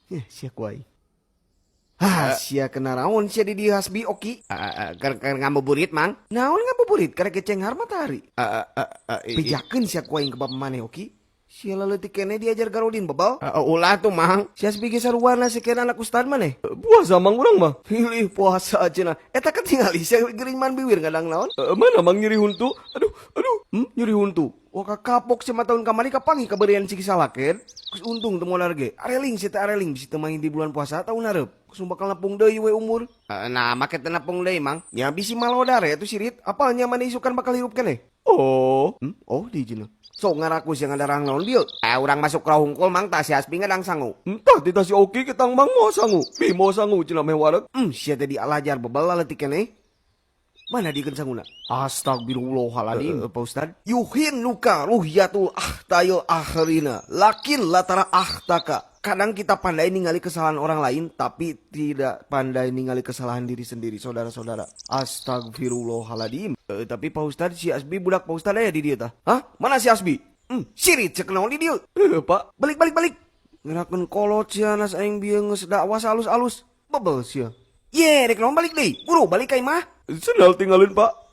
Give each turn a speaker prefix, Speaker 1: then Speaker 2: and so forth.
Speaker 1: Sia kuai. Sia kena raon sia di Hasbi oki. Karena ngabuburit mang. Naon ngabuburit karena kecenghar matahari. Pijakeun sia kuai ke bab maneh oki. Sia leutik kene diajar Garodin babal. Ulah tuh mang. Sia Hasbi ge saruana si kena anak ustad maneh.
Speaker 2: Puasa mang urang mah.
Speaker 1: Pilih puasa cenah. Eta ketinggali sia geuring man bibir kadang naon.
Speaker 2: Mana mang nyeri huntu? Aduh.
Speaker 1: Nyeri huntu. Wah kapok sama tahun kamari kapangi kaberian si kisalakeun. Kus untung teu modal ge. Areling si teh areling bisi teu main di bulan puasa tahun hareup. Kus bakal napung deui we umur. Nah make teu napung deui mang. Ya bisi malodar ya tuh sirit. Apalnya mana isukan bakal hirup keneh.
Speaker 2: Oh.
Speaker 1: Oh di jina. So ngaraku sih ngadarang naon dieu. Urang masuk ke hungkul mang tah si Hasbi ngadang sangu.
Speaker 2: Entah tita si Oki ketang mang mau sangu. Mau sangu cenah meh wareg.
Speaker 1: Sia teh dialajar bebal leutik keneh. Mana dikeun sanguna? Astagfirullahaladzim, Pak Ustad. Yuhin nuka ruhyatul ahtayul akhrina. Lakin latara ahtaka. Kadang kita pandai ningali kesalahan orang lain, tapi tidak pandai ningali kesalahan diri sendiri, saudara-saudara. Astagfirullahaladzim. Tapi Pak Ustad, si Hasbi budak Pak Ustad aya di dieu tah. Hah? Mana si Hasbi? Sirit cek naon di dieu.
Speaker 2: Pak.
Speaker 1: Balik. Ngerakeun kolot sia nas aing bieu geus dakwah alus-alus. Bebel sia. Ye, rek naon balik deui. Buru balik ka imah.
Speaker 2: Sendal tinggalin Pak.